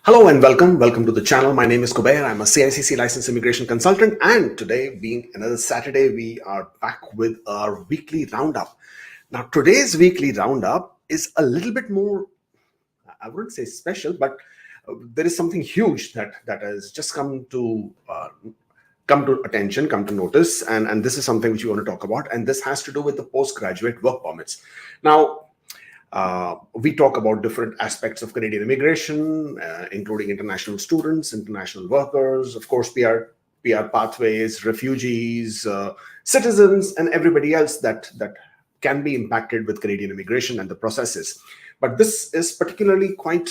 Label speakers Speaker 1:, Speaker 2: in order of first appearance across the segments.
Speaker 1: Hello and welcome. Welcome to the channel. My name is Kubeir. I'm a CICC licensed immigration consultant, and today, being another Saturday, we are back with our weekly roundup. Now, today's weekly roundup is a little bit more, I wouldn't say special, but there is something huge that has just come to attention, come to notice, and this is something which we want to talk about, and this has to do with the postgraduate work permits. Now, we talk about different aspects of Canadian immigration, including international students, international workers, of course, PR pathways, refugees, citizens, and everybody else that can be impacted with Canadian immigration and the processes. But this is particularly quite,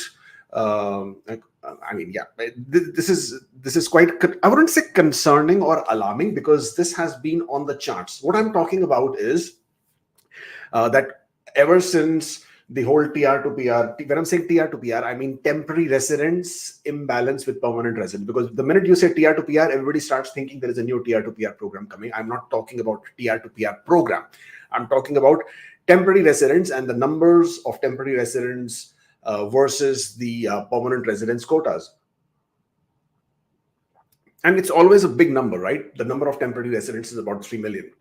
Speaker 1: this is quite, I wouldn't say concerning or alarming, because this has been on the charts. What I'm talking about is that ever since the whole TR to PR, when I'm saying TR to PR, I mean temporary residence imbalance with permanent resident. Because the minute you say TR to PR, everybody starts thinking there is a new TR to PR program coming. I'm not talking about TR to PR program. I'm talking about temporary residents and the numbers of temporary residents versus the permanent residence quotas. And it's always a big number, right? The number of temporary residents is about 3 million.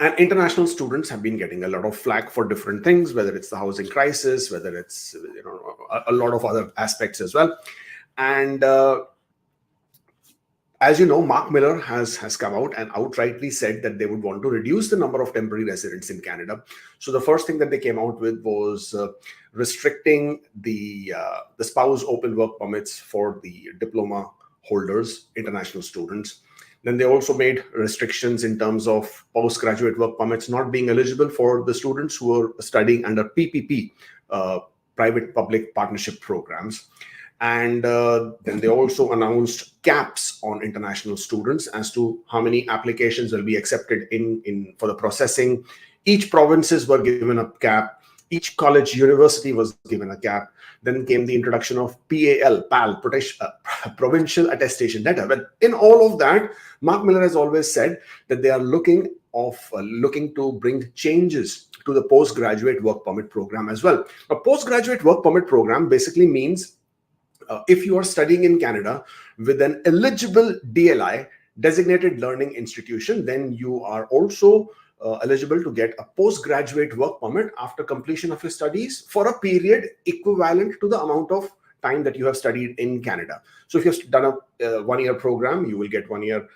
Speaker 1: And international students have been getting a lot of flack for different things, whether it's the housing crisis, whether it's a lot of other aspects as well. And as you know, Mark Miller has come out and outrightly said that they would want to reduce the number of temporary residents in Canada. So the first thing that they came out with was restricting the spouse open work permits for the diploma holders, international students. Then they also made restrictions in terms of postgraduate work permits not being eligible for the students who are studying under PPP, private-public partnership programs. And then they also announced caps on international students as to how many applications will be accepted for the processing. Each provinces were given a cap. Each college, university was given a cap. Then came the introduction of PAL, provincial attestation data. But in all of that, Mark Miller has always said that they are looking to bring changes to the postgraduate work permit program as well. A postgraduate work permit program basically means if you are studying in Canada with an eligible DLI, designated learning institution, then you are also eligible to get a postgraduate work permit after completion of your studies for a period equivalent to the amount of time that you have studied in Canada. So if you've done a 1-year program, you will get 1 year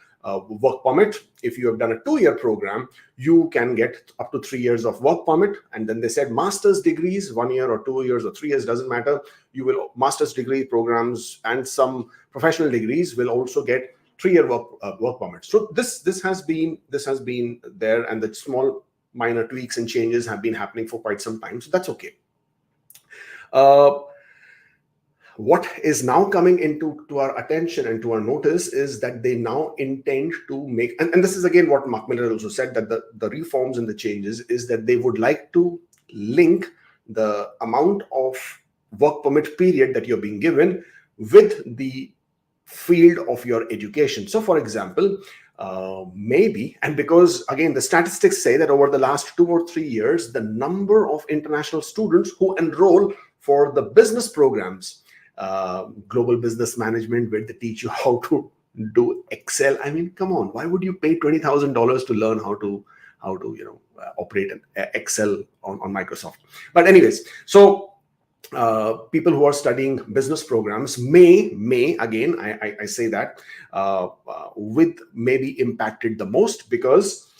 Speaker 1: work permit. If you have done a 2-year program, you can get up to 3 years of work permit. And then they said master's degrees, 1 year or 2 years or 3 years, doesn't matter. You will master's degree programs and some professional degrees will also get 3-year work permit. So this has been there, and the small minor tweaks and changes have been happening for quite some time. So that's okay. What is now coming into our attention and to our notice is that they now intend to make, and this is again what Mark Miller also said, that the reforms and the changes is that they would like to link the amount of work permit period that you're being given with the field of your education. So for example, maybe, and because again the statistics say that over the last 2 or 3 years, the number of international students who enroll for the business programs, global business management, where they teach you how to do Excel. I mean, come on, why would you pay $20,000 to learn how to operate an Excel on Microsoft? But anyways, so people who are studying business programs may again, I say that with maybe impacted the most, because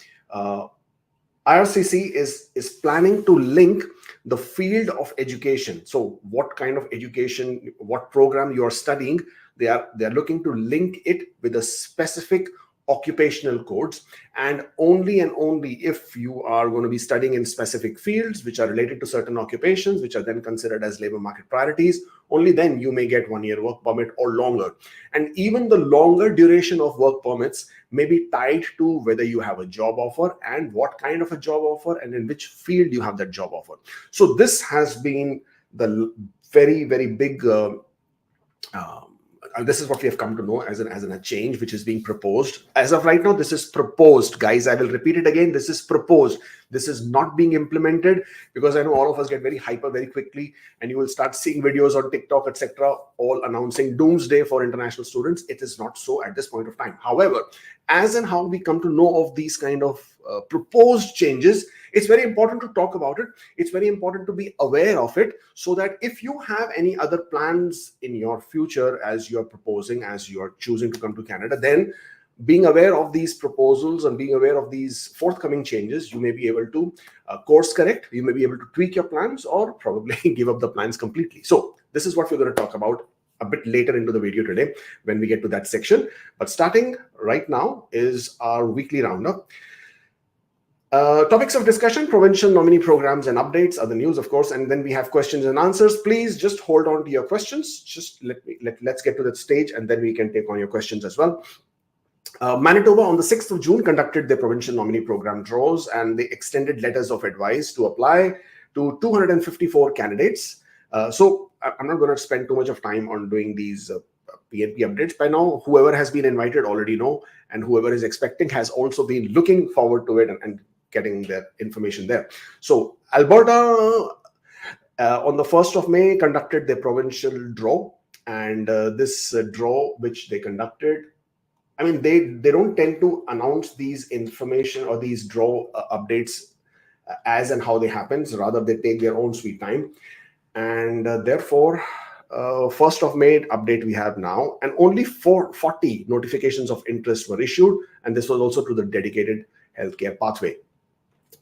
Speaker 1: IRCC is planning to link the field of education. So what kind of education, what program you are studying, they are looking to link it with a specific occupational codes, and only if you are going to be studying in specific fields which are related to certain occupations, which are then considered as labor market priorities, only then you may get 1-year work permit or longer. And even the longer duration of work permits may be tied to whether you have a job offer and what kind of a job offer and in which field you have that job offer. So this has been the very, very big this is what we have come to know as a change which is being proposed. As of right now, this is proposed, guys. I will repeat it again. This is proposed. This is not being implemented, because I know all of us get very hyper very quickly, and you will start seeing videos on TikTok, etc., all announcing doomsday for international students. It is not so at this point of time. However, as and how we come to know of these kind of proposed changes, it's very important to talk about it. It's very important to be aware of it, so that if you have any other plans in your future, as you're proposing, as you're choosing to come to Canada, then being aware of these proposals and being aware of these forthcoming changes, you may be able to course correct, you may be able to tweak your plans, or probably give up the plans completely. So this is what we're going to talk about a bit later into the video today when we get to that section. But starting right now is our weekly roundup. Topics of discussion: provincial nominee programs and updates are the news, of course, and then we have questions and answers. Please just hold on to your questions. Just let's get to that stage, and then we can take on your questions as well. Manitoba on the 6th of June conducted their provincial nominee program draws, and they extended letters of advice to apply to 254 candidates. So I'm not going to spend too much of time on doing these PNP updates. By now, whoever has been invited already know, and whoever is expecting has also been looking forward to it and getting their information there. So Alberta on the 1st of May conducted their provincial draw, and this draw which they conducted, I mean, they don't tend to announce these information or these draw updates as and how they happens. Rather, they take their own sweet time, and therefore 1st of May update we have now, and only 40 notifications of interest were issued, and this was also to the dedicated healthcare pathway.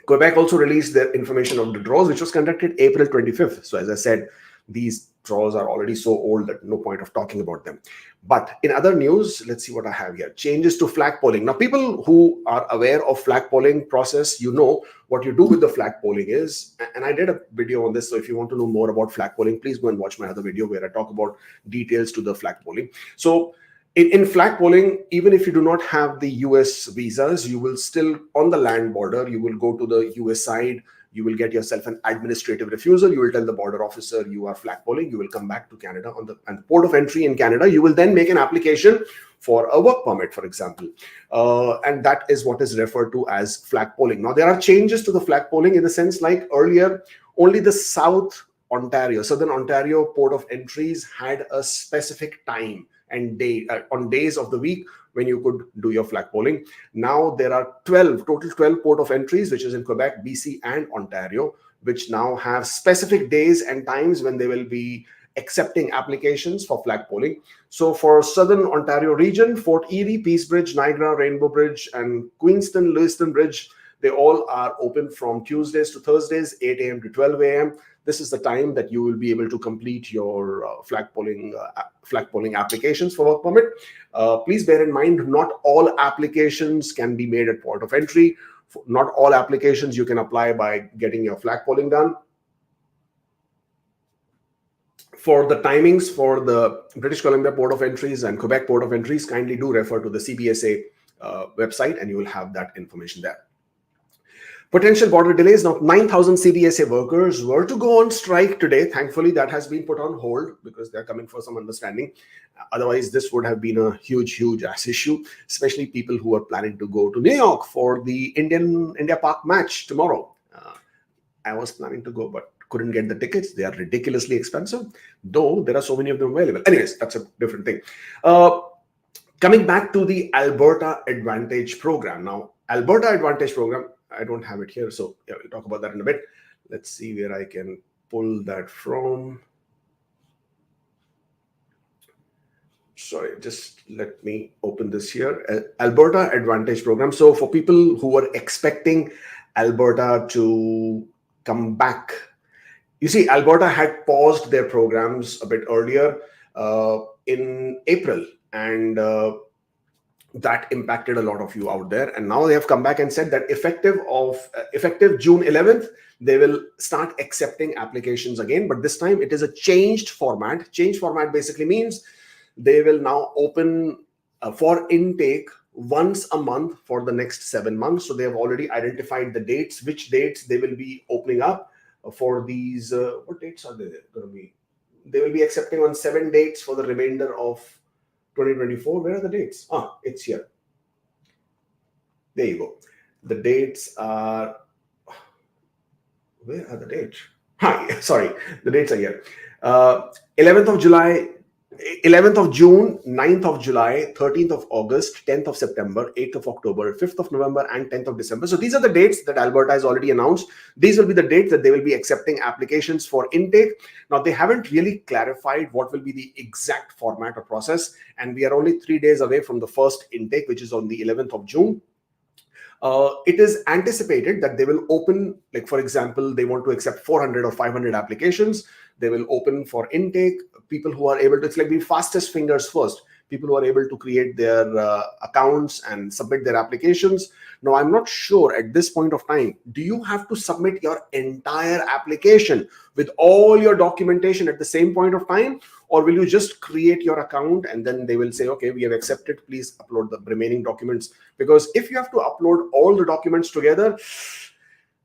Speaker 1: Quebec also released their information on the draws, which was conducted April 25th. So as I said, these draws are already so old that no point of talking about them. But in other news, let's see what I have here. Changes to flag polling. Now, people who are aware of flag polling process, you know what you do with the flag polling is. And I did a video on this. So if you want to know more about flag polling, please go and watch my other video where I talk about details to the flag polling. So in flag polling, even if you do not have the US visas, you will still, on the land border, you will go to the US side, you will get yourself an administrative refusal, you will tell the border officer you are flag polling, you will come back to Canada on the port of entry in Canada, you will then make an application for a work permit, for example. And that is what is referred to as flag polling. Now, there are changes to the flag polling in the sense like earlier, only the Southern Ontario port of entries had a specific time and day on days of the week when you could do your flag polling. Now there are total 12 port of entries, which is in Quebec, BC, and Ontario, which now have specific days and times when they will be accepting applications for flag polling. So for Southern Ontario region, Fort Erie, Peace Bridge, Niagara, Rainbow Bridge, and Queenston, Lewiston Bridge, they all are open from Tuesdays to Thursdays, 8 a.m. to 12 a.m. This is the time that you will be able to complete your flag polling applications for work permit. Please bear in mind, not all applications can be made at port of entry. Not all applications you can apply by getting your flag polling done. For the timings for the British Columbia port of entries and Quebec port of entries, kindly do refer to the CBSA website, and you will have that information there. Potential border delays. Now, 9,000 CBSA workers were to go on strike today. Thankfully, that has been put on hold because they're coming for some understanding. Otherwise, this would have been a huge ass issue, especially people who are planning to go to New York for the India Park match tomorrow. I was planning to go, but couldn't get the tickets. They are ridiculously expensive, though there are so many of them available. Anyways, that's a different thing. Coming back to the Alberta Advantage program. Now, Alberta Advantage program, I don't have it here, so yeah, we'll talk about that in a bit. Let's see where I can pull that from. Sorry, just let me open this here. Alberta Advantage program. So for people who were expecting Alberta to come back, you see, Alberta had paused their programs a bit earlier in April, and that impacted a lot of you out there. And now they have come back and said that effective June 11th, they will start accepting applications again. But this time it is a changed format. Changed format basically means they will now open for intake once a month for the next 7 months. So they have already identified the dates, which dates they will be opening up for these. What dates are they going to be? They will be accepting on 7 dates for the remainder of 2024. Where are the dates? It's here. There you go. The dates are, where are the dates? Hi, sorry, the dates are here. 11th of July, 11th of June, 9th of July, 13th of August, 10th of September, 8th of October, 5th of November, and 10th of December. So these are the dates that Alberta has already announced. These will be the dates that they will be accepting applications for intake. Now, they haven't really clarified what will be the exact format or process, and we are only 3 days away from the first intake, which is on the 11th of June. It is anticipated that they will open, like for example, they want to accept 400 or 500 applications. They will open for intake. People who are able to, it's like the fastest fingers first. People who are able to create their accounts and submit their applications. Now, I'm not sure at this point of time, do you have to submit your entire application with all your documentation at the same point of time? Or will you just create your account and then they will say, okay, we have accepted, please upload the remaining documents? Because if you have to upload all the documents together,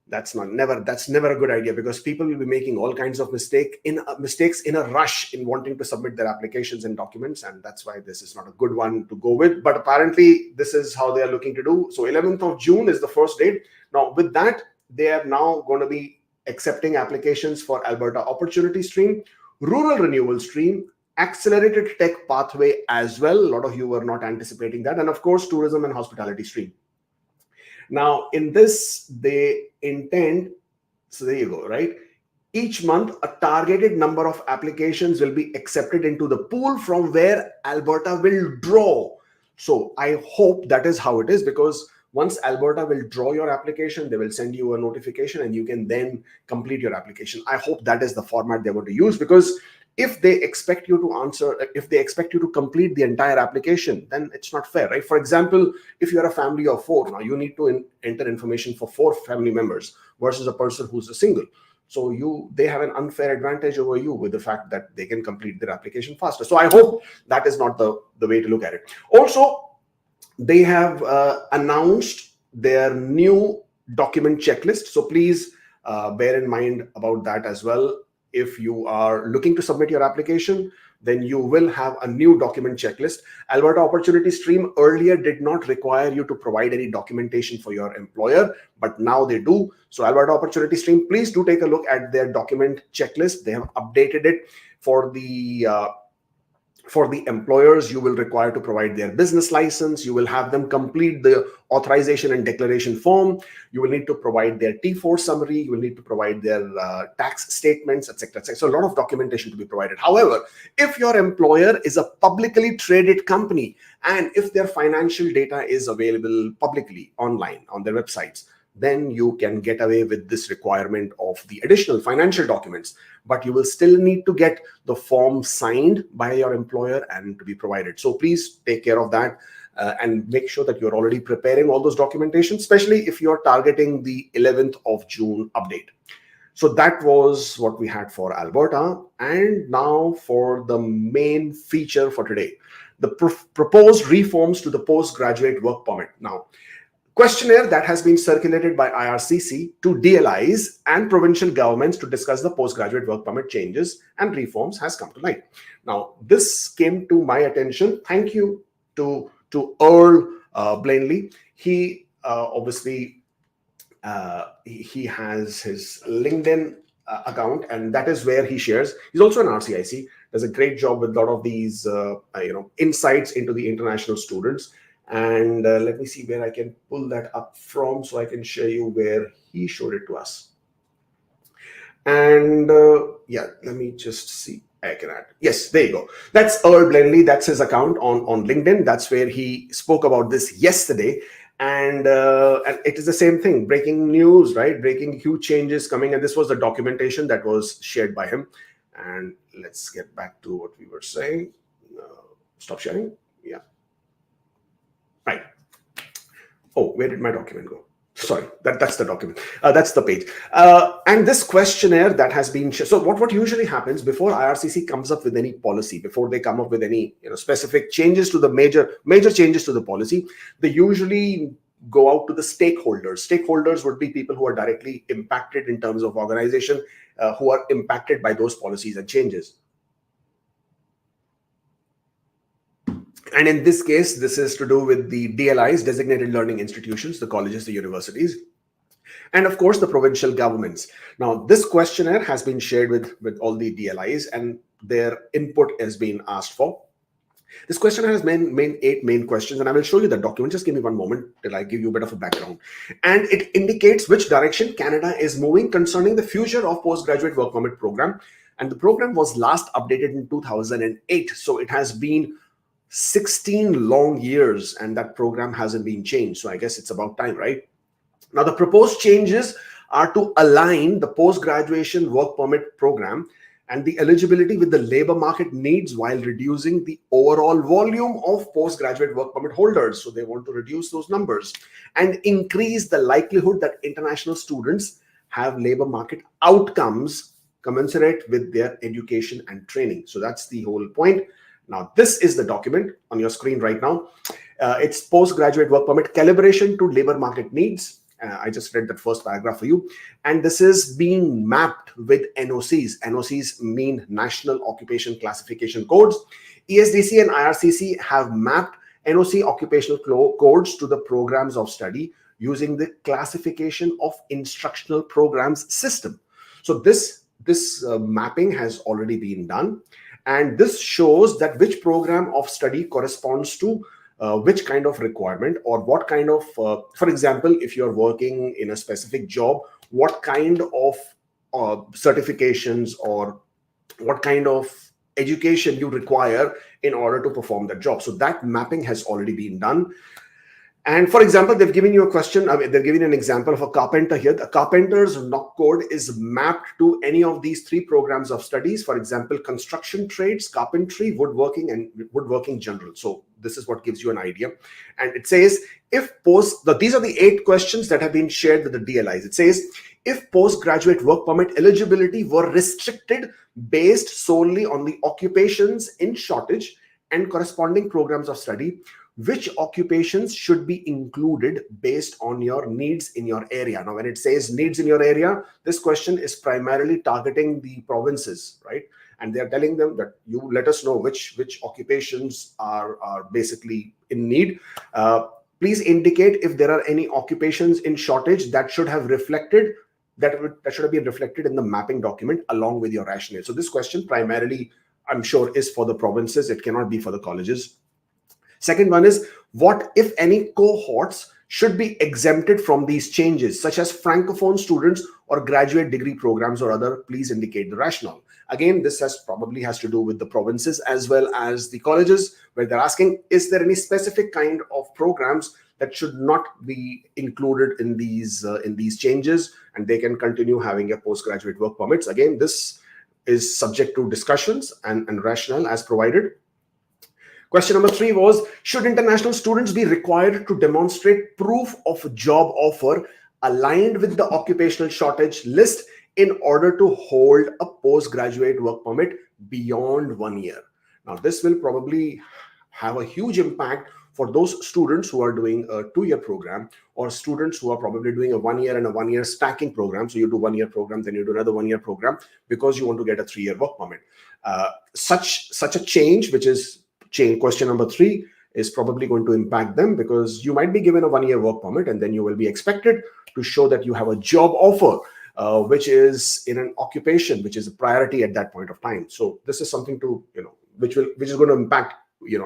Speaker 1: that's never a good idea, because people will be making all kinds of mistakes in a rush in wanting to submit their applications and documents, and that's why this is not a good one to go with. But apparently this is how they are looking to do. So 11th of June is the first date. Now with that, they are now going to be accepting applications for Alberta Opportunity Stream, Rural Renewal Stream, Accelerated Tech Pathway as well. A lot of you were not anticipating that, and of course Tourism and Hospitality Stream. Now, in this, they intend, so there you go, right? Each month, a targeted number of applications will be accepted into the pool from where Alberta will draw. So I hope that is how it is, because once Alberta will draw your application, they will send you a notification and you can then complete your application. I hope that is the format they're going to use, because if they expect you to answer, if they expect you to complete the entire application, then it's not fair, right? For example, if you're a family of 4, now you need to enter information for 4 family members versus a person who's a single. So they have an unfair advantage over you with the fact that they can complete their application faster. So I hope that is not the way to look at it. Also, they have announced their new document checklist. So please bear in mind about that as well. If you are looking to submit your application, then you will have a new document checklist. Alberta Opportunity Stream earlier did not require you to provide any documentation for your employer, but now they do. So Alberta Opportunity Stream, please do take a look at their document checklist. They have updated it for the employers. You will require to provide their business license. You will have them complete the authorization and declaration form. You will need to provide their T4 summary. You will need to provide their tax statements, etc., etc. So a lot of documentation to be provided. However, if your employer is a publicly traded company and if their financial data is available publicly online on their websites, then you can get away with this requirement of the additional financial documents, but you will still need to get the form signed by your employer and to be provided. So please take care of that and make sure that you're already preparing all those documentation, especially if you're targeting the 11th of June update. So that was what we had for Alberta. And now for the main feature for today, the proposed reforms to the postgraduate work permit. Now, questionnaire that has been circulated by IRCC to DLIs and provincial governments to discuss the postgraduate work permit changes and reforms has come to light. Now, this came to my attention. Thank you to Earl Blanley. He obviously he has his LinkedIn account, and that is where he shares. He's also an RCIC. Does a great job with a lot of these insights into the international students. And let me see where I can pull that up from so I can show you where he showed it to us. And yeah, let me just see. I can add. Yes, there you go. That's Earl Blanley. That's his account on LinkedIn. That's where he spoke about this yesterday. And it is the same thing. Breaking news, right? Breaking huge changes coming. And this was the documentation that was shared by him. And let's get back to what we were saying. Stop sharing. Yeah. Right. Oh, where did my document go? Sorry, that's the document. That's the page. And this questionnaire that has been shared. So what usually happens before IRCC comes up with any policy, before they come up with any specific changes to the major changes to the policy, they usually go out to the stakeholders. Stakeholders would be people who are directly impacted in terms of organization, who are impacted by those policies and changes. And in this case, this is to do with the DLIs, designated learning institutions, the colleges, the universities, and of course the provincial governments. Now, this questionnaire has been shared with all the DLIs, and their input has been asked for. This question has eight main questions, and I will show you the document. Just give me one moment till I give you a bit of a background. And it indicates which direction Canada is moving concerning the future of postgraduate work permit program. And the program was last updated in 2008. So it has been 16 long years, and that program hasn't been changed. So I guess it's about time, right? Now, the proposed changes are to align the post-graduation work permit program and the eligibility with the labor market needs while reducing the overall volume of postgraduate work permit holders. So they want to reduce those numbers and increase the likelihood that international students have labor market outcomes commensurate with their education and training. So that's the whole point. Now, this is the document on your screen right now. It's postgraduate work permit calibration to labor market needs. I just read that first paragraph for you. And this is being mapped with NOCs. NOCs mean National Occupation Classification Codes. ESDC and IRCC have mapped NOC occupational codes to the programs of study using the classification of instructional programs system. So this mapping has already been done. And this shows that which program of study corresponds to which kind of requirement, or what kind of, for example, if you're working in a specific job, what kind of certifications or what kind of education you require in order to perform that job. So that mapping has already been done. And for example, they've given you a question. They're giving an example of a carpenter here. The carpenter's NOC code is mapped to any of these three programs of studies. For example, construction trades, carpentry, woodworking, and woodworking general. So this is what gives you an idea. And it says, these are the 8 questions that have been shared with the DLIs. It says, if postgraduate work permit eligibility were restricted based solely on the occupations in shortage and corresponding programs of study, which occupations should be included based on your needs in your area? Now, when it says needs in your area, this question is primarily targeting the provinces, right? And they're telling them that you let us know which occupations are basically in need. Please indicate if there are any occupations in shortage that should have reflected, that should have been reflected in the mapping document along with your rationale. So this question primarily, I'm sure, is for the provinces. It cannot be for the colleges. Second one is, what, if any, cohorts should be exempted from these changes, such as francophone students or graduate degree programs or other? Please indicate the rationale. Again, this probably has to do with the provinces as well as the colleges, where they're asking, is there any specific kind of programs that should not be included in these changes, and they can continue having a postgraduate work permits? Again, this is subject to discussions and rationale as provided. Question number 3 was, should international students be required to demonstrate proof of a job offer aligned with the occupational shortage list in order to hold a postgraduate work permit beyond 1 year? Now, this will probably have a huge impact for those students who are doing a 2-year program, or students who are probably doing a 1 year and a 1 year stacking program. So you do 1 year program, then you do another 1 year program because you want to get a 3-year work permit. Such a change, which is question number 3, is probably going to impact them, because you might be given a 1 year work permit and then you will be expected to show that you have a job offer, which is in an occupation, which is a priority at that point of time. So this is something to, which is going to impact,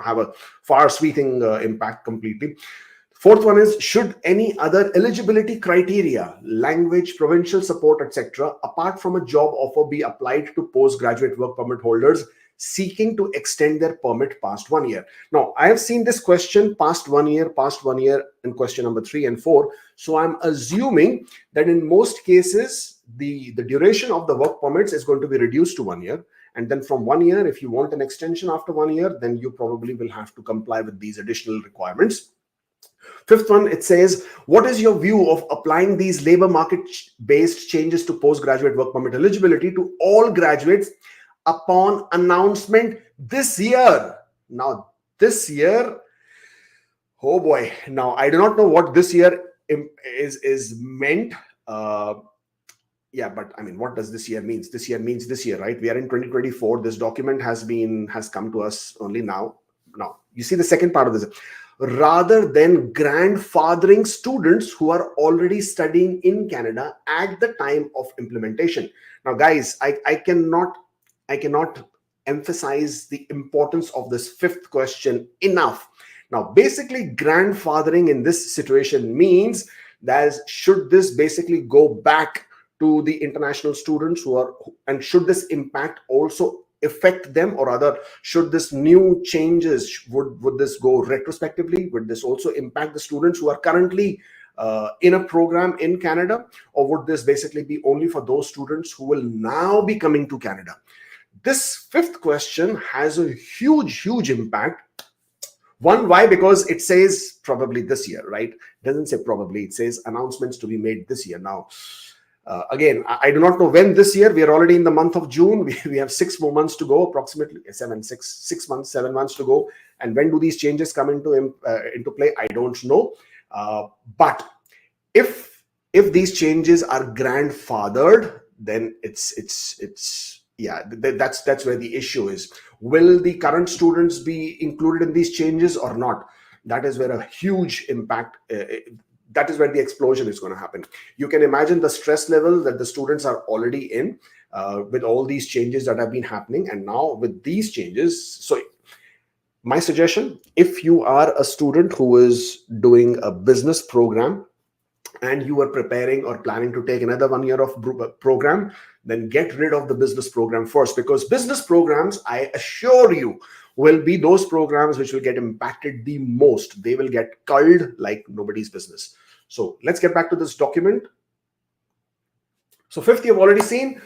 Speaker 1: have a far sweeping impact completely. Fourth one is, should any other eligibility criteria, language, provincial support, etc., apart from a job offer be applied to postgraduate work permit holders seeking to extend their permit past 1 year? Now, I have seen this question past 1 year in question number 3 and 4. So I'm assuming that in most cases, the duration of the work permits is going to be reduced to 1 year. And then from 1 year, if you want an extension after 1 year, then you probably will have to comply with these additional requirements. Fifth one, it says, what is your view of applying these labor market-based changes to postgraduate work permit eligibility to all graduates upon announcement this year? Now, this year, oh boy. Now, I do not know what this year is meant. Yeah, but I mean, what does this year means? This year means this year, right? We are in 2024. This document has come to us only now. Now, you see the second part of this. Rather than grandfathering students who are already studying in Canada at the time of implementation. Now, guys, I cannot emphasize the importance of this fifth question enough. Now, basically, grandfathering in this situation means that should this basically go back to the international students who are, and should this impact also affect them, or rather should this new changes, would this go retrospectively, would this also impact the students who are currently in a program in Canada, or would this basically be only for those students who will now be coming to Canada? This fifth question has a huge impact. One, why? Because it says probably this year, right? It doesn't say probably, it says announcements to be made this year. Now, again, I do not know when this year. We are already in the month of June. We have 6 more months to go, approximately 7 months to go. And when do these changes come into play? I don't know. But if these changes are grandfathered, then that's where the issue is. Will the current students be included in these changes or not? That is where a huge impact. That is where the explosion is going to happen. You can imagine the stress level that the students are already in with all these changes that have been happening, and now with these changes. So my suggestion, if you are a student who is doing a business program and you are preparing or planning to take another 1 year of program, then get rid of the business program first, because business programs, I assure you, will be those programs which will get impacted the most. They will get culled like nobody's business. So let's get back to this document. So fifth, you've already seen.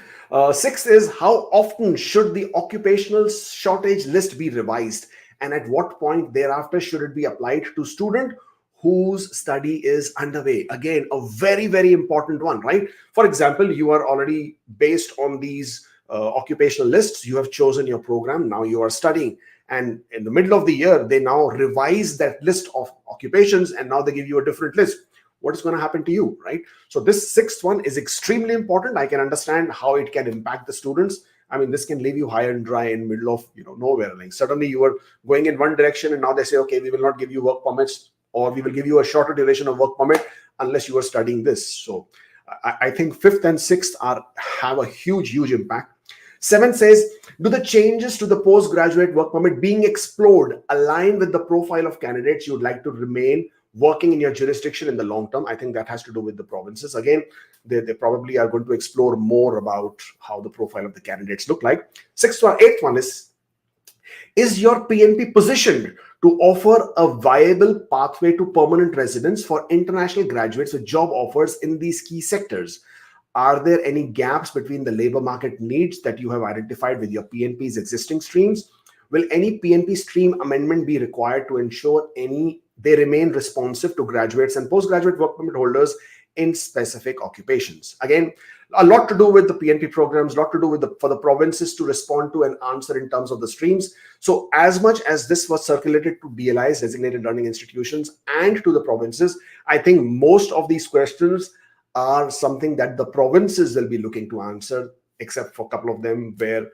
Speaker 1: Sixth is, how often should the occupational shortage list be revised, and at what point thereafter should it be applied to student whose study is underway? Again, a very important one, right? For example, you are already, based on these occupational lists, you have chosen your program. Now you are studying, and in the middle of the year, they now revise that list of occupations, and now they give you a different list. What is going to happen to you, right? So this sixth one is extremely important. I can understand how it can impact the students. I mean, this can leave you high and dry in middle of nowhere. Like suddenly you were going in one direction, and now they say, okay, we will not give you work permits, or we will give you a shorter duration of work permit unless you are studying this. So I think fifth and sixth have a huge impact. Seventh says, do the changes to the postgraduate work permit being explored align with the profile of candidates you would like to remain working in your jurisdiction in the long term? I think that has to do with the provinces. Again, they probably are going to explore more about how the profile of the candidates look like. Eighth one is your PNP positioned to offer a viable pathway to permanent residence for international graduates with job offers in these key sectors? Are there any gaps between the labor market needs that you have identified with your PNP's existing streams? Will any PNP stream amendment be required to ensure they remain responsive to graduates and postgraduate work permit holders in specific occupations? Again, a lot to do with the PNP programs, a lot to do for the provinces to respond to and answer in terms of the streams. So as much as this was circulated to DLIs, designated learning institutions, and to the provinces, I think most of these questions are something that the provinces will be looking to answer, except for a couple of them where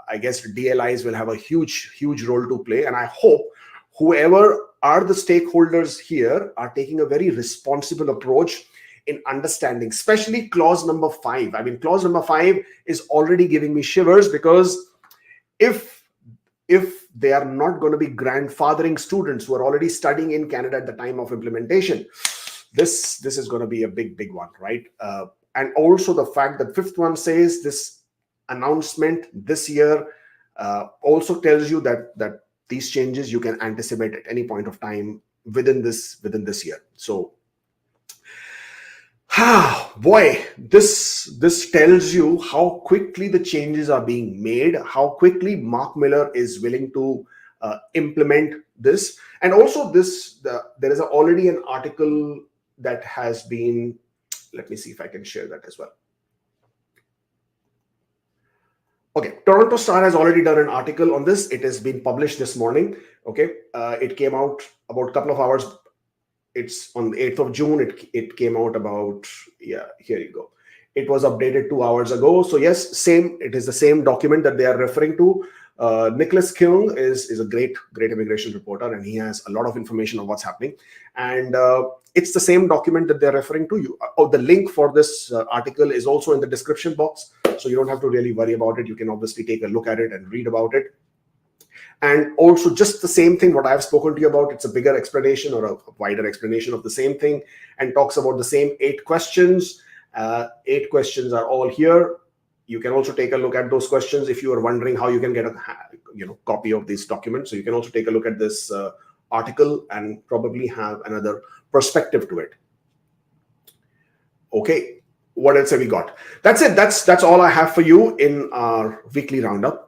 Speaker 1: I guess DLIs will have a huge role to play. And I hope whoever are the stakeholders here are taking a very responsible approach in understanding, especially clause number 5. I mean, clause number 5 is already giving me shivers, because if they are not going to be grandfathering students who are already studying in Canada at the time of implementation, this is going to be a big one, right? And also the fact that fifth one says this announcement this year also tells you that these changes you can anticipate at any point of time within this year. So boy, this tells you how quickly the changes are being made, how quickly Mark Miller is willing to implement this. And also there is already an article that has been, let me see if I can share that as well. Okay, Toronto Star has already done an article on this. It has been published this morning. Okay, it came out about a couple of hours. It's on the 8th of June. It came out about, here you go. It was updated 2 hours ago. So yes, it is the same document that they are referring to. Nicholas Kyung is a great immigration reporter, and he has a lot of information on what's happening. And it's the same document that they're referring to. The link for this article is also in the description box, so you don't have to really worry about it. You can obviously take a look at it and read about it. And also just the same thing, what I've spoken to you about, it's a bigger explanation or a wider explanation of the same thing, and talks about the same 8 questions. 8 questions are all here. You can also take a look at those questions if you are wondering how you can get a copy of this document. So you can also take a look at this article and probably have another perspective to it. Okay, what else have we got? That's it. That's all I have for you in our weekly roundup.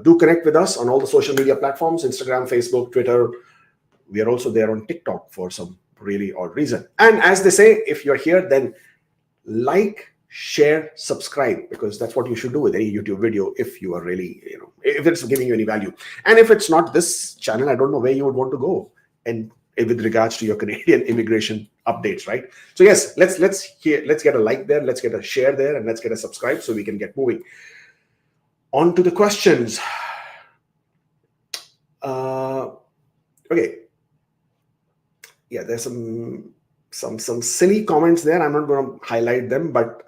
Speaker 1: Do connect with us on all the social media platforms: Instagram, Facebook, Twitter. We are also there on TikTok for some really odd reason. And as they say, if you're here, then like, share, subscribe, because that's what you should do with any YouTube video if you are really, if it's giving you any value. And if it's not this channel, I don't know where you would want to go and with regards to your Canadian immigration updates, right? So yes, let's get a like there, let's get a share there, and let's get a subscribe so we can get moving. On to the questions. Okay. Yeah, there's some silly comments there. I'm not going to highlight them, but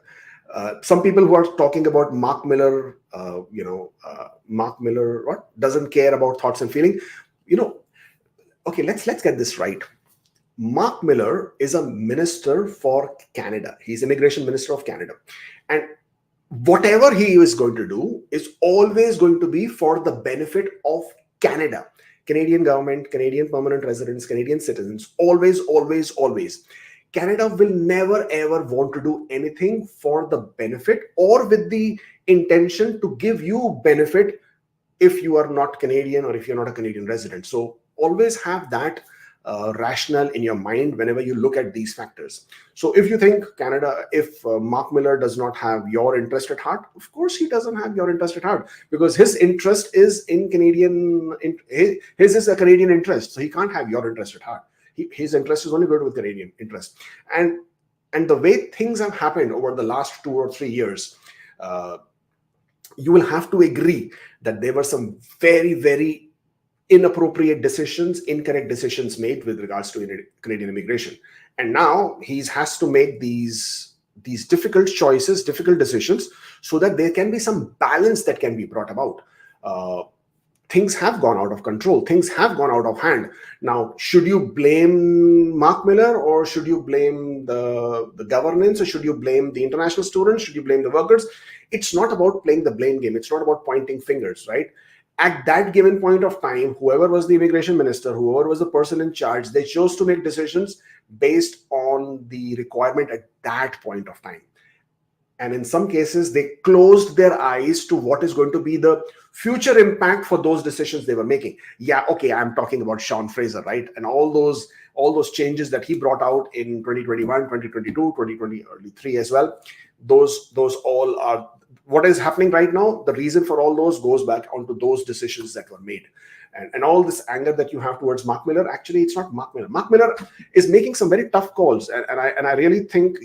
Speaker 1: some people who are talking about Mark Miller, Mark Miller, what doesn't care about thoughts and feeling, okay, let's get this right. Mark Miller is a minister for Canada. He's immigration minister of Canada, and whatever he is going to do is always going to be for the benefit of Canada, Canadian government, Canadian permanent residents, Canadian citizens. Always, always, always. Canada will never ever want to do anything for the benefit or with the intention to give you benefit if you are not Canadian or if you're not a Canadian resident. So always have that rationale in your mind whenever you look at these factors. So if you think Canada, if Mark Miller does not have your interest at heart, of course he doesn't have your interest at heart, because his interest is in Canadian, his is a Canadian interest, so he can't have your interest at heart. His interest is only good with Canadian interest. And the way things have happened over the last 2 or 3 years, you will have to agree that there were some very, very inappropriate decisions, incorrect decisions made with regards to Canadian immigration. And now he has to make these difficult choices, difficult decisions, so that there can be some balance that can be brought about. Things have gone out of control. Things have gone out of hand. Now, should you blame Mark Miller, or should you blame the governance, or should you blame the international students? Should you blame the workers? It's not about playing the blame game. It's not about pointing fingers, right? At that given point of time, whoever was the immigration minister, whoever was the person in charge, they chose to make decisions based on the requirement at that point of time. And in some cases, they closed their eyes to what is going to be the future impact for those decisions they were making. Yeah, okay, I'm talking about Sean Fraser, right? And all those changes that he brought out in 2021, 2022, 2023 as well. Those all are what is happening right now. The reason for all those goes back onto those decisions that were made. And all this anger that you have towards Mark Miller, actually, it's not Mark Miller. Mark Miller is making some very tough calls. And I really think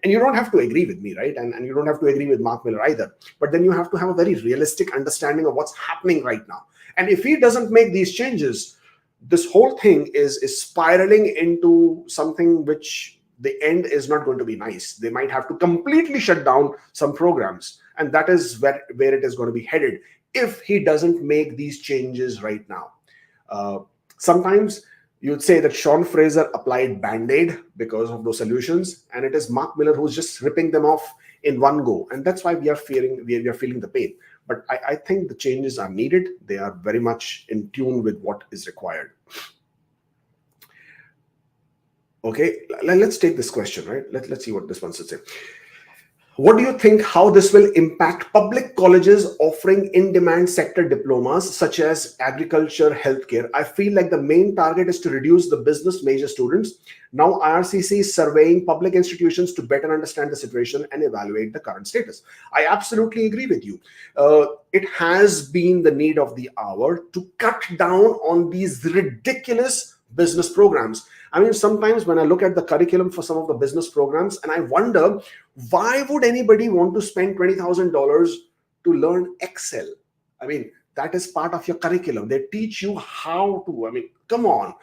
Speaker 1: and you don't have to agree with me, right? And you don't have to agree with Mark Miller either. But then you have to have a very realistic understanding of what's happening right now. And if he doesn't make these changes, this whole thing is spiraling into something which the end is not going to be nice. They might have to completely shut down some programs. And that is where it is going to be headed if he doesn't make these changes right now. Sometimes you'd say that Sean Fraser applied Band-Aid because of those solutions, and it is Mark Miller who's just ripping them off in one go. And that's why we are feeling the pain. But I think the changes are needed. They are very much in tune with what is required. Okay, let's take this question, right? Let's see what this one should say. What do you think how this will impact public colleges offering in-demand sector diplomas such as agriculture, healthcare? I feel like the main target is to reduce the business major students. Now IRCC is surveying public institutions to better understand the situation and evaluate the current status. I absolutely agree with you. It has been the need of the hour to cut down on these ridiculous business programs. I mean, sometimes when I look at the curriculum for some of the business programs, and I wonder, why would anybody want to spend $20,000 to learn Excel? I mean, That is part of your curriculum. They teach you how to, I mean, come on.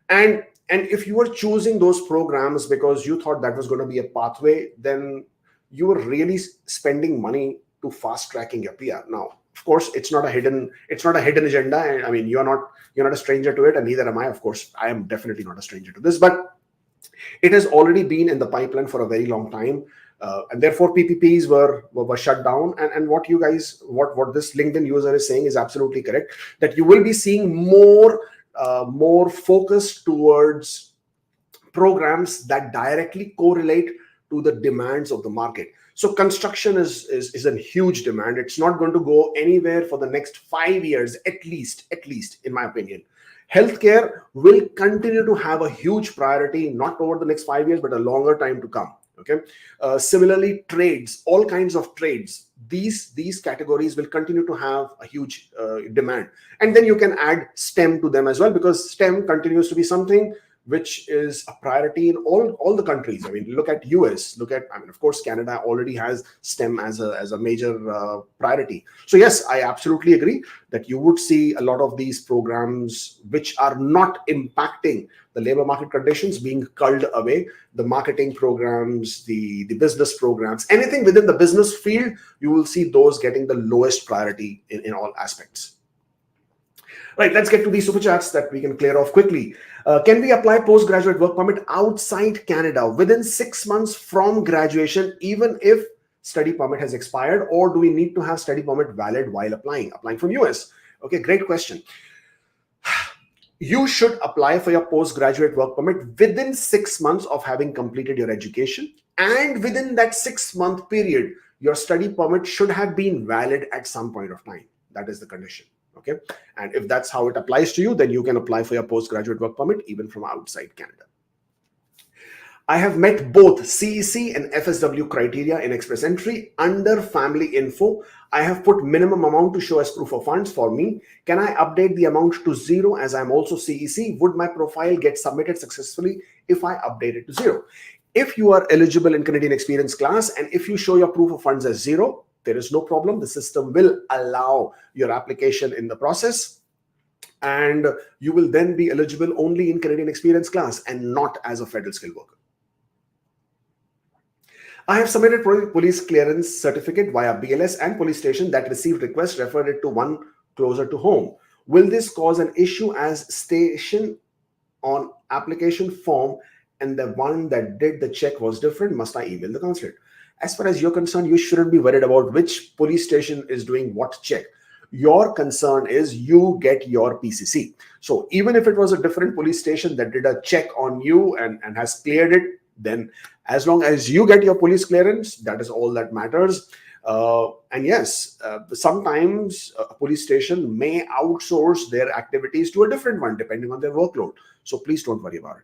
Speaker 1: And if you were choosing those programs because you thought that was going to be a pathway, then you were really spending money to fast tracking your PR. Now, of course, it's not a hidden agenda. And I mean, you're not a stranger to it, and neither am I. Of course, I am definitely not a stranger to this, but it has already been in the pipeline for a very long time. And therefore PPPs were shut down. And what this LinkedIn user is saying is absolutely correct, that you will be seeing more focus towards programs that directly correlate to the demands of the market. So construction is a huge demand. It's not going to go anywhere for the next 5 years, at least, in my opinion. Healthcare will continue to have a huge priority, not over the next 5 years, but a longer time to come. Okay. Similarly, trades, all kinds of trades, these categories will continue to have a huge demand. And then you can add STEM to them as well, because STEM continues to be something which is a priority in all the countries. I mean, look at US, of course, Canada already has STEM as a major priority. So yes, I absolutely agree that you would see a lot of these programs which are not impacting the labor market conditions being culled away. The marketing programs, the business programs, anything within the business field, you will see those getting the lowest priority in all aspects. Right, let's get to these super chats that we can clear off quickly. Can we apply postgraduate work permit outside Canada within 6 months from graduation, even if study permit has expired, or do we need to have study permit valid while applying from US? Okay, great question. You should apply for your postgraduate work permit within 6 months of having completed your education, and within that 6-month period, your study permit should have been valid at some point of time. That is the condition. Okay, and if that's how it applies to you, then you can apply for your postgraduate work permit even from outside Canada. I have met both CEC and FSW criteria in Express Entry. Under family info, I have put minimum amount to show as proof of funds for me. Can I update the amount to 0 as I'm also CEC? Would my profile get submitted successfully if I update it to 0? If you are eligible in Canadian Experience class and if you show your proof of funds as 0, there is no problem. The system will allow your application in the process, and you will then be eligible only in Canadian Experience class and not as a federal skilled worker. I have submitted police clearance certificate via BLS and police station that received request referred it to one closer to home. Will this cause an issue as station on application form and the one that did the check was different? Must I email the consulate? As far as you're concerned, you shouldn't be worried about which police station is doing what check. Your concern is you get your PCC. So even if it was a different police station that did a check on you and has cleared it, then as long as you get your police clearance, that is all that matters. And yes, sometimes a police station may outsource their activities to a different one depending on their workload. So please don't worry about it.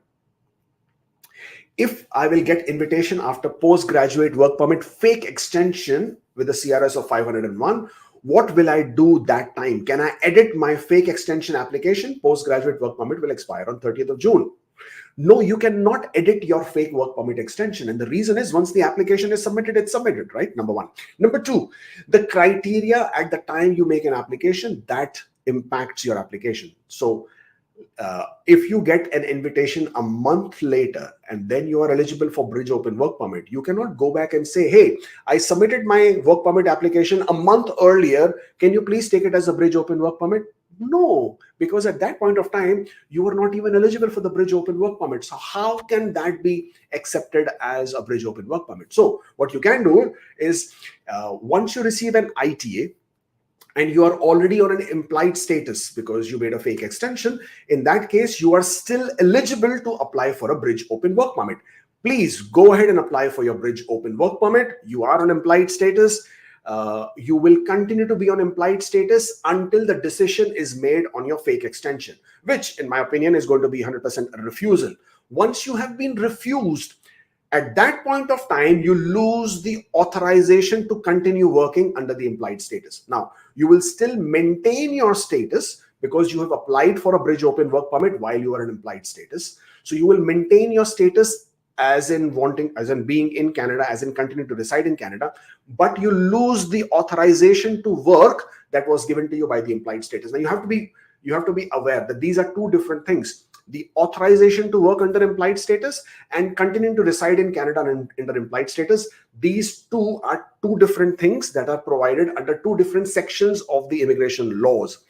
Speaker 1: If I will get invitation after postgraduate work permit fake extension with a CRS of 501, what will I do that time? Can I edit my fake extension application? Postgraduate work permit will expire on 30th of June. No, you cannot edit your fake work permit extension. And the reason is once the application is submitted, it's submitted, right? Number one. Number two, the criteria at the time you make an application, that impacts your application. So if you get an invitation a month later and then you are eligible for bridge open work permit, you cannot go back and say, hey, I submitted my work permit application a month earlier. Can you please take it as a bridge open work permit? No, because at that point of time, you are not even eligible for the bridge open work permit. So how can that be accepted as a bridge open work permit? So what you can do is once you receive an ITA, and you are already on an implied status because you made a fake extension, in that case, you are still eligible to apply for a bridge open work permit. Please go ahead and apply for your bridge open work permit. You are on implied status. You will continue to be on implied status until the decision is made on your fake extension, which in my opinion is going to be 100% a refusal. Once you have been refused, at that point of time, you lose the authorization to continue working under the implied status. Now, you will still maintain your status because you have applied for a bridge open work permit while you are in implied status. So you will maintain your status as in being in Canada, as in continue to reside in Canada, but you lose the authorization to work that was given to you by the implied status. Now you have to be aware that these are two different things. The authorization to work under implied status and continuing to reside in Canada under implied status, these two are two different things that are provided under two different sections of the immigration laws.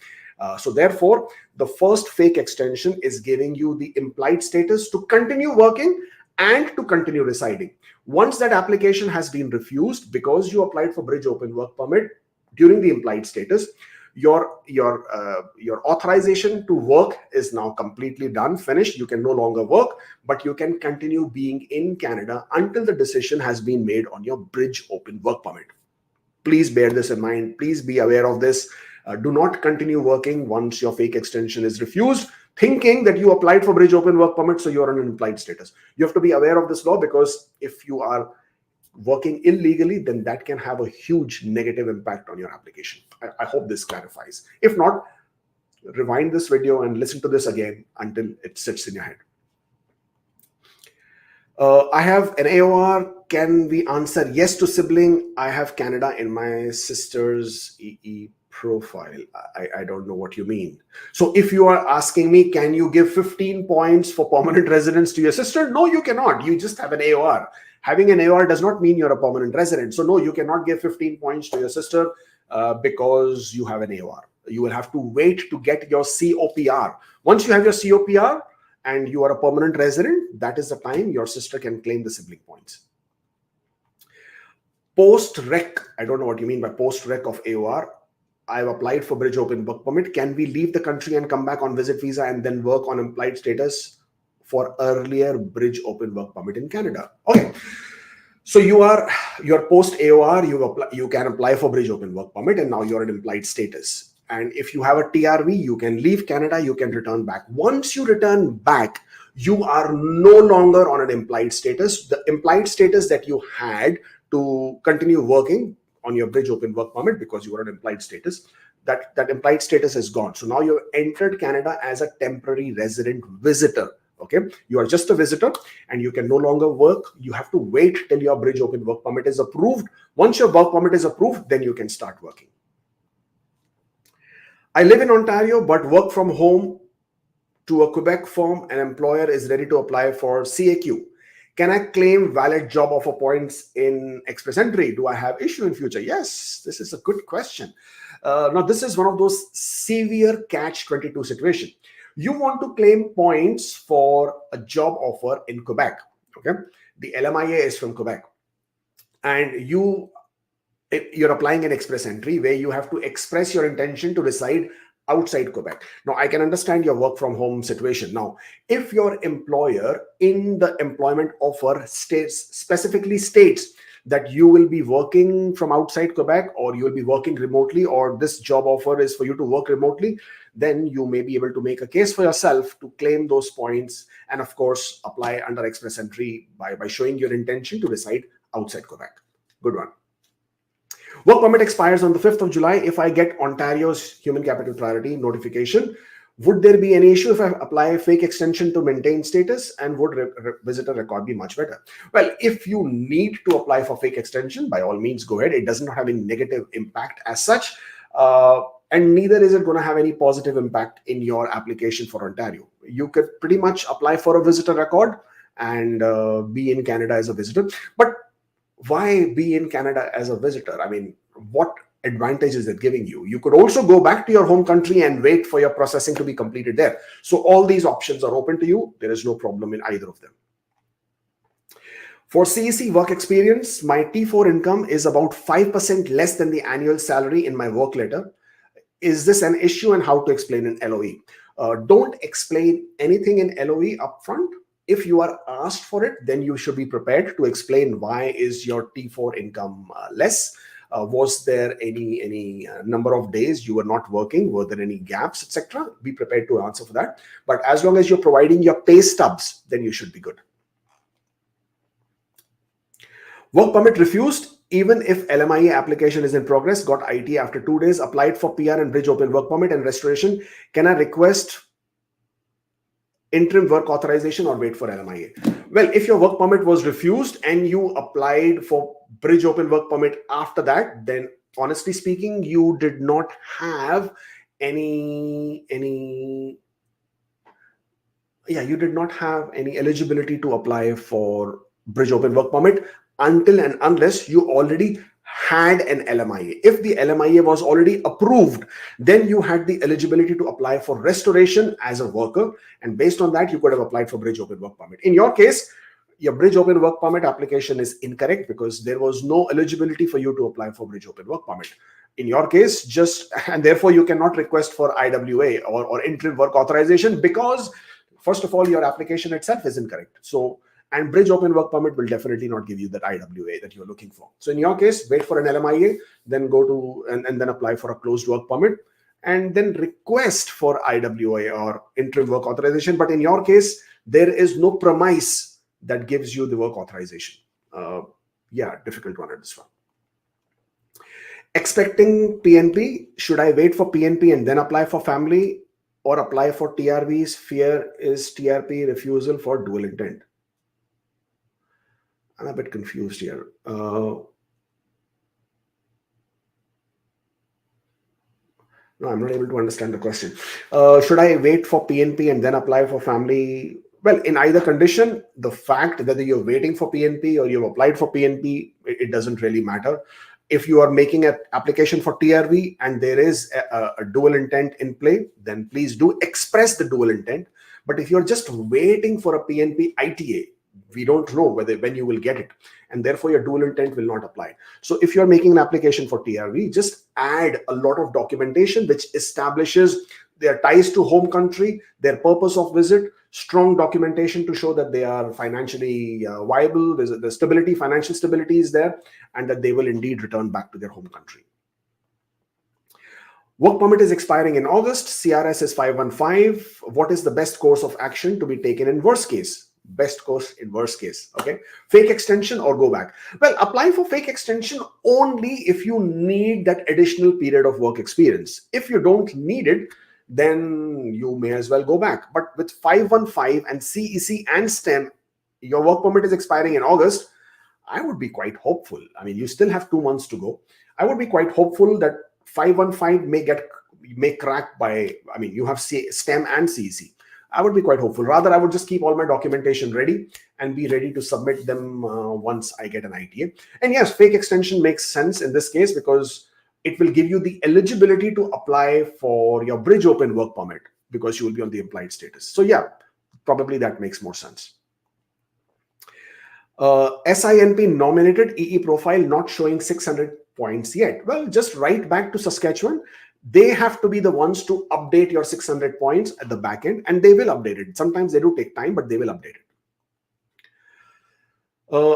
Speaker 1: So therefore, the first fake extension is giving you the implied status to continue working and to continue residing. Once that application has been refused because you applied for bridge open work permit during the implied status, your authorization to work is now completely done, finished. You can no longer work, but you can continue being in Canada until the decision has been made on your bridge open work permit. Please bear this in mind. Please be aware of this. Do not continue working once your fake extension is refused, thinking that you applied for bridge open work permit, so you're on an implied status. You have to be aware of this law, because if you are working illegally, then that can have a huge negative impact on your application. I hope this clarifies. If not, rewind this video and listen to this again until it sits in your head. I have an AOR. Can we answer yes to sibling? I have Canada in my sister's EE profile. I don't know what you mean. So if you are asking me, can you give 15 points for permanent residence to your sister? No, you cannot. You just have an AOR. Having an AOR does not mean you're a permanent resident. So no, you cannot give 15 points to your sister because you have an AOR. You will have to wait to get your COPR. Once you have your COPR and you are a permanent resident, that is the time your sister can claim the sibling points. Post-rec, I don't know what you mean by post-rec of AOR. I've applied for bridge open work permit. Can we leave the country and come back on visit visa and then work on implied status for earlier bridge open work permit in Canada? Okay. So your post AOR, you can apply for bridge open work permit, and now you're in implied status. And if you have a TRV, you can leave Canada, you can return back. Once you return back, you are no longer on an implied status. The implied status that you had to continue working on your bridge open work permit, because you were on implied status, that implied status is gone. So now you've entered Canada as a temporary resident visitor. Okay, you are just a visitor and you can no longer work. You have to wait till your bridge open work permit is approved. Once your work permit is approved, then you can start working. I live in Ontario but work from home to a Quebec firm. An employer is ready to apply for CAQ. Can I claim valid job offer points in express entry? Do I have issue in future? Yes, this is a good question. Now, this is one of those severe catch-22 situation. You want to claim points for a job offer in Quebec. Okay, the LMIA is from Quebec, and you're applying an express entry where you have to express your intention to reside outside Quebec. Now, I can understand your work from home situation. Now, if your employer in the employment offer specifically states that you will be working from outside Quebec, or you will be working remotely, or this job offer is for you to work remotely, then you may be able to make a case for yourself to claim those points and, of course, apply under express entry by showing your intention to reside outside Quebec. Good one. Work permit expires on the 5th of July. If I get Ontario's human capital priority notification, would there be any issue if I apply a fake extension to maintain status, and would visitor record be much better? Well, if you need to apply for fake extension, by all means, go ahead. It does not have any negative impact as such. And neither is it going to have any positive impact in your application for Ontario. You could pretty much apply for a visitor record and be in Canada as a visitor. But why be in Canada as a visitor? I mean, what advantage is it giving you? You could also go back to your home country and wait for your processing to be completed there. So all these options are open to you. There is no problem in either of them. For CEC work experience, my T4 income is about 5% less than the annual salary in my work letter. Is this an issue, and how to explain in LOE? Don't explain anything in LOE upfront. If you are asked for it, then you should be prepared to explain why is your T4 income less. Was there any number of days you were not working? Were there any gaps, etc.? Be prepared to answer for that. But as long as you're providing your pay stubs, then you should be good. Work permit refused. Even if LMIA application is in progress, got IT after 2 days, applied for PR and bridge open work permit and restoration. Can I request interim work authorization or wait for LMIA? Well, if your work permit was refused and you applied for bridge open work permit after that, then honestly speaking, you did not have any you did not have any eligibility to apply for bridge open work permit until and unless you already had an LMIA. If the LMIA was already approved, then you had the eligibility to apply for restoration as a worker, and based on that you could have applied for bridge open work permit. In your case, your bridge open work permit application is incorrect because there was no eligibility for you to apply for bridge open work permit in your case, and therefore you cannot request for IWA or interim work authorization, because first of all, your application itself is incorrect. So, and bridge open work permit will definitely not give you that IWA that you're looking for. So in your case, wait for an LMIA, then go to and then apply for a closed work permit, and then request for IWA or interim work authorization. But in your case, there is no premise that gives you the work authorization. Difficult one at this one. Expecting PNP, should I wait for PNP and then apply for family, or apply for TRVs? Fear is TRP refusal for dual intent. I'm a bit confused here. No, I'm not able to understand the question. Should I wait for PNP and then apply for family? Well, in either condition, the fact whether you're waiting for PNP or you've applied for PNP, it doesn't really matter. If you are making an application for TRV and there is a dual intent in play, then please do express the dual intent. But if you're just waiting for a PNP ITA, we don't know when you will get it, and therefore your dual intent will not apply. So if you're making an application for TRV, just add a lot of documentation which establishes their ties to home country, their purpose of visit, strong documentation to show that they are financially viable, the stability, financial stability is there, and that they will indeed return back to their home country. Work permit is expiring in August. CRS is 515. What is the best course of action to be taken in worst case? Best course in worst case. Okay. Fake extension or go back? Well, apply for fake extension only if you need that additional period of work experience. If you don't need it, then you may as well go back. But with 515 and CEC and STEM, your work permit is expiring in August. I would be quite hopeful. I mean, you still have 2 months to go. I would be quite hopeful that 515 may crack by, I mean, you have STEM and CEC. I would be quite hopeful. Rather, I would just keep all my documentation ready and be ready to submit them once I get an ITA. And yes, fake extension makes sense in this case because it will give you the eligibility to apply for your bridge open work permit because you will be on the implied status. So yeah, probably that makes more sense. SINP nominated EE profile not showing 600 points yet. Well, just write back to Saskatchewan. They have to be the ones to update your 600 points at the back end, and they will update it. Sometimes they do take time, but they will update it.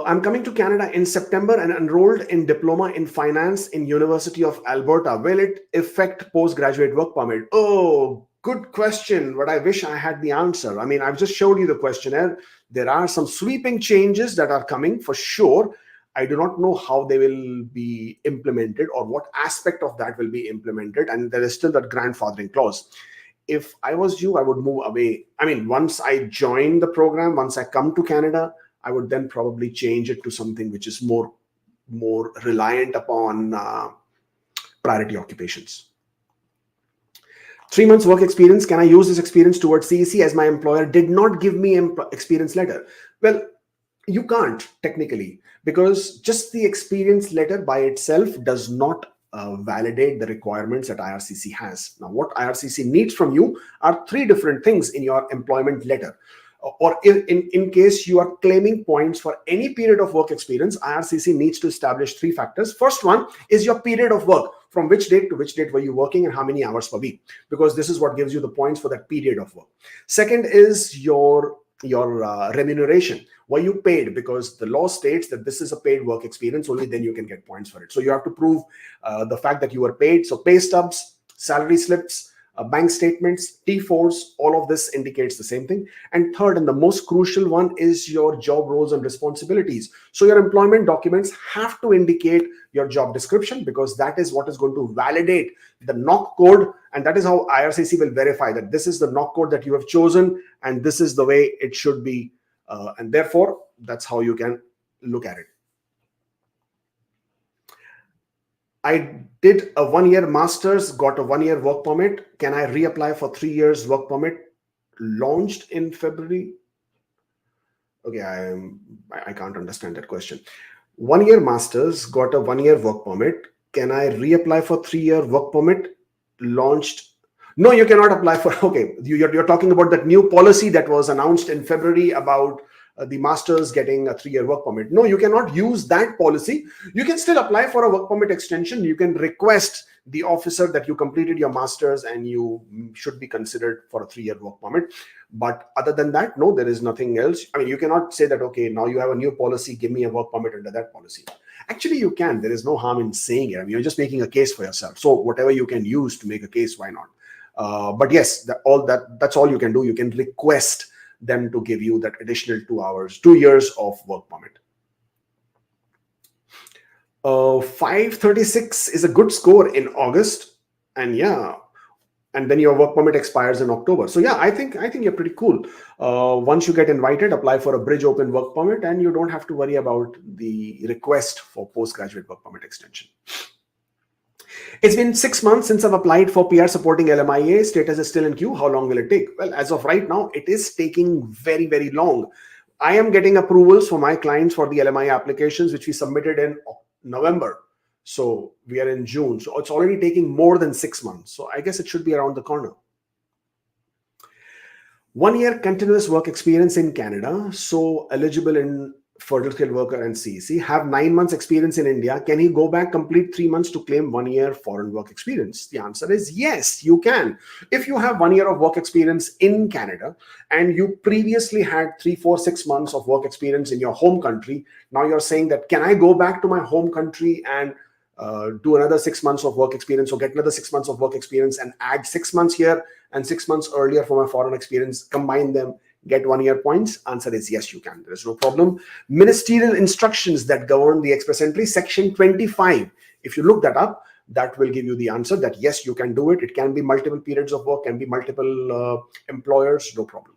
Speaker 1: I'm coming to Canada in September and enrolled in diploma in finance in University of Alberta. Will it affect postgraduate work permit? Oh, good question, but I wish I had the answer. I mean, I've just showed you the questionnaire. There are some sweeping changes that are coming for sure. I do not know how they will be implemented or what aspect of that will be implemented. And there is still that grandfathering clause. If I was you, I would move away. I mean, once I join the program, once I come to Canada, I would then probably change it to something which is more reliant upon priority occupations. 3 months work experience. Can I use this experience towards CEC as my employer did not give me experience letter? Well, you can't technically, because just the experience letter by itself does not validate the requirements that IRCC has. Now, what IRCC needs from you are 3 different things in your employment letter. Or in case you are claiming points for any period of work experience, IRCC needs to establish 3 factors. First one is your period of work. From which date to which date were you working and how many hours per week? Because this is what gives you the points for that period of work. Second is your remuneration. Were you paid? Because the law states that this is a paid work experience, only then you can get points for it. So you have to prove the fact that you were paid. So pay stubs, salary slips, bank statements, T4s, all of this indicates the same thing. And third, and the most crucial one, is your job roles and responsibilities. So your employment documents have to indicate your job description, because that is what is going to validate the NOC code. And that is how IRCC will verify that this is the NOC code that you have chosen and this is the way it should be. And therefore, that's how you can look at it. I did a 1-year master's, got a 1-year work permit. Can I reapply for 3 years work permit? Launched in February. Okay, I can't understand that question. 1-year master's, got a 1-year work permit. Can I reapply for 3-year work permit? Launched. No, you cannot apply for. Okay, you're talking about that new policy that was announced in February about the masters getting a 3-year work permit. No, you cannot use that policy. You can still apply for a work permit extension. You can request the officer that you completed your masters and you should be considered for a 3-year work permit. But other than that, no, there is nothing else. I mean, you cannot say that, okay, now you have a new policy, give me a work permit under that policy. Actually, you can. There is no harm in saying it. I mean, you're just making a case for yourself. So whatever you can use to make a case, why not? But yes, that's all you can do. You can request them to give you that additional 2 years of work permit. 536 is a good score in August, and yeah, and then your work permit expires in October. So yeah, I think you're pretty cool. Once you get invited, apply for a bridge open work permit, and you don't have to worry about the request for postgraduate work permit extension. It's been 6 months since I've applied for PR supporting LMIA. Status is still in queue. How long will it take? Well, as of right now, it is taking very, very long. I am getting approvals for my clients for the LMIA applications, which we submitted in November. So we are in June. So it's already taking more than 6 months. So I guess it should be around the corner. 1 year continuous work experience in Canada. So eligible in further skilled worker and CEC, have 9 months experience in India. Can he go back, complete 3 months to claim 1 year foreign work experience? The answer is yes, you can. If you have 1 year of work experience in Canada and you previously had 3, 4, 6 months of work experience in your home country, now you're saying that, can I go back to my home country and do another 6 months of work experience, or get another 6 months of work experience and add 6 months here and 6 months earlier for my foreign experience, combine them, get 1 year points? Answer is yes, you can. There is no problem. Ministerial instructions that govern the express entry, section 25. If you look that up, that will give you the answer that yes, you can do it. It can be multiple periods of work, can be multiple employers, no problem.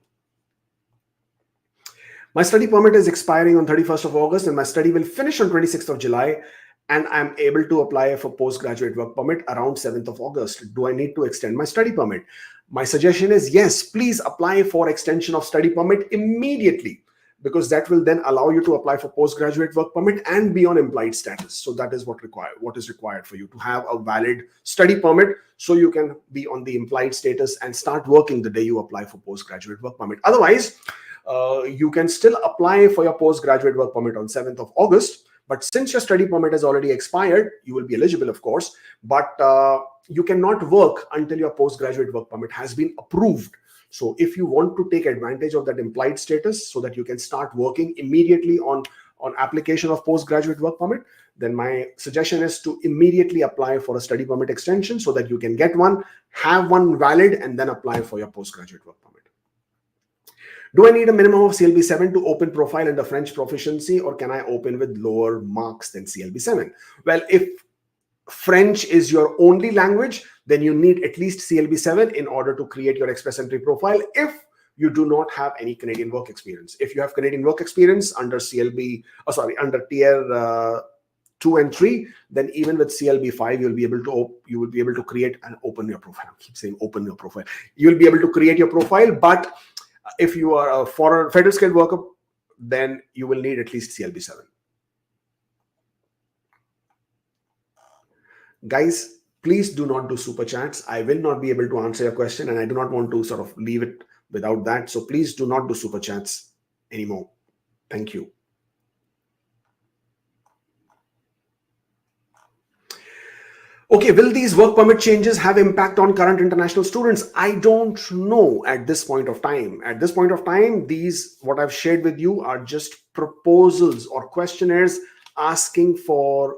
Speaker 1: My study permit is expiring on 31st of August and my study will finish on 26th of July. And I'm able to apply for postgraduate work permit around 7th of August. Do I need to extend my study permit? My suggestion is yes, please apply for extension of study permit immediately, because that will then allow you to apply for postgraduate work permit and be on implied status. So that is what is required for you to have a valid study permit, so you can be on the implied status and start working the day you apply for postgraduate work permit. Otherwise, you can still apply for your postgraduate work permit on 7th of August. But since your study permit has already expired, you will be eligible, of course, but you cannot work until your postgraduate work permit has been approved. So if you want to take advantage of that implied status so that you can start working immediately on application of postgraduate work permit, then my suggestion is to immediately apply for a study permit extension so that you can get one, have one valid, and then apply for your postgraduate work permit. Do I need a minimum of CLB 7 to open profile under French proficiency, or can I open with lower marks than CLB 7? Well, if French is your only language, then you need at least CLB 7 in order to create your express entry profile if you do not have any Canadian work experience. If you have Canadian work experience under under tier 2 and 3, then even with CLB 5, you will be able to create and open your profile. I keep saying open your profile. You will be able to create your profile, but if you are a foreign federal skilled worker, then you will need at least CLB 7. Guys, please do not do super chats. I will not be able to answer your question, and I do not want to sort of leave it without that. So please do not do super chats anymore. Thank you. Okay, will these work permit changes have impact on current international students? I don't know at this point of time. At this point of time, what I've shared with you are just proposals or questionnaires asking for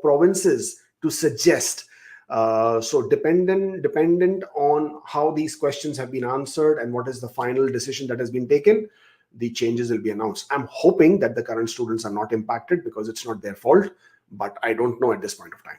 Speaker 1: provinces to suggest. So dependent on how these questions have been answered and what is the final decision that has been taken, the changes will be announced. I'm hoping that the current students are not impacted because it's not their fault, but I don't know at this point of time.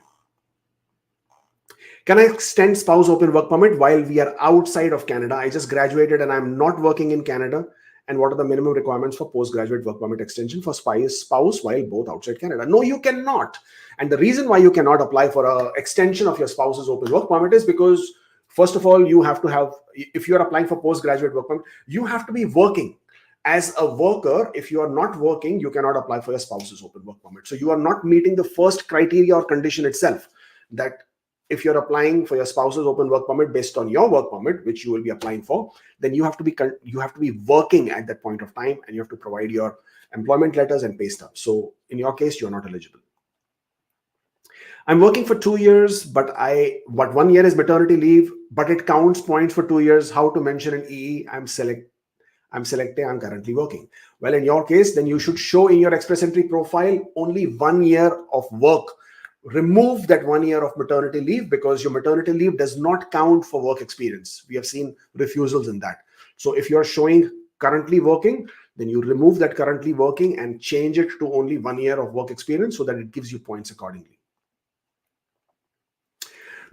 Speaker 1: Can I extend spouse open work permit while we are outside of Canada? I just graduated and I'm not working in Canada And what are the minimum requirements for postgraduate work permit extension for spouse while both outside Canada? No, you cannot. And the reason why you cannot apply for an extension of your spouse's open work permit is because, first of all, you have to have, if you're applying for postgraduate work permit, you have to be working. As a worker, if you are not working, you cannot apply for your spouse's open work permit. So you are not meeting the first criteria or condition itself, that if you're applying for your spouse's open work permit based on your work permit, which you will be applying for, then you have to be working at that point of time, and you have to provide your employment letters and pay stubs. So in your case, you're not eligible. I'm working for 2 years, but 1 year is maternity leave, but it counts points for 2 years. How to mention an EE? I'm currently working. Well, in your case, then you should show in your express entry profile only 1 year of work. Remove that 1 year of maternity leave, because your maternity leave does not count for work experience. We have seen refusals in that. So if you're showing currently working, then you remove that currently working and change it to only 1 year of work experience so that it gives you points accordingly.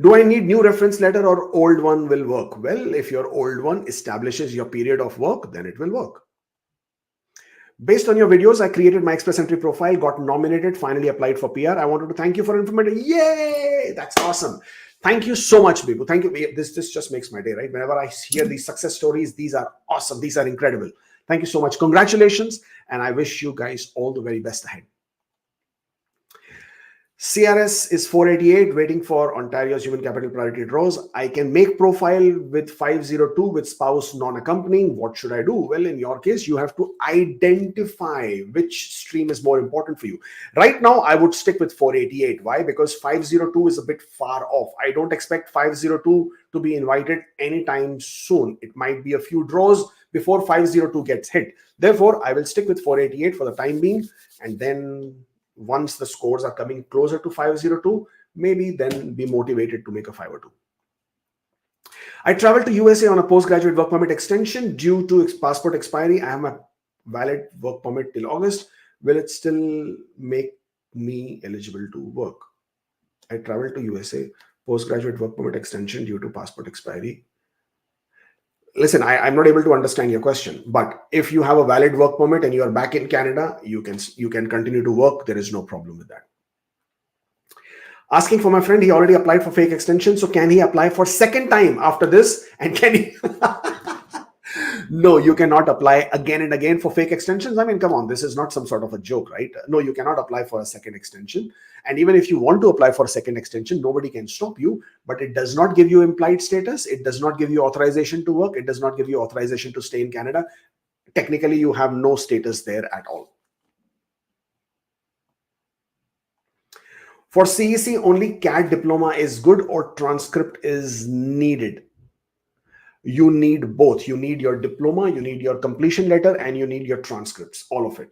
Speaker 1: Do I need new reference letter or old one will work? Well, if your old one establishes your period of work, then it will work. Based on your videos, I created my express entry profile, got nominated, finally applied for PR. I wanted to thank you for information. Yay! That's awesome. Thank you so much, people. Thank you. This just makes my day, right? Whenever I hear these success stories, these are awesome. These are incredible. Thank you so much. Congratulations. And I wish you guys all the very best ahead. CRS is 488, waiting for Ontario's human capital priority draws. I can make profile with 502 with spouse non-accompanying. What should I do? Well, in your case, you have to identify which stream is more important for you. Right now, I would stick with 488. Why? Because 502 is a bit far off. I don't expect 502 to be invited anytime soon. It might be a few draws before 502 gets hit. Therefore, I will stick with 488 for the time being, and then once the scores are coming closer to 502, maybe then be motivated to make a 502. I traveled to USA on a postgraduate work permit extension due to passport expiry. I have a valid work permit till August. Will it still make me eligible to work? I traveled to USA, postgraduate work permit extension due to passport expiry. Listen, I'm not able to understand your question, but if you have a valid work permit and you are back in Canada, you can continue to work. There is no problem with that. Asking for my friend, he already applied for fake extension. So can he apply for second time after this? And can he? No, you cannot apply again and again for fake extensions. I mean, come on, this is not some sort of a joke, right? No, you cannot apply for a second extension. And even if you want to apply for a second extension, nobody can stop you, but it does not give you implied status. It does not give you authorization to work. It does not give you authorization to stay in Canada. Technically, you have no status there at all. For CEC, only CAD diploma is good or transcript is needed? You need both. You need your diploma, you need your completion letter, and you need your transcripts, all of it.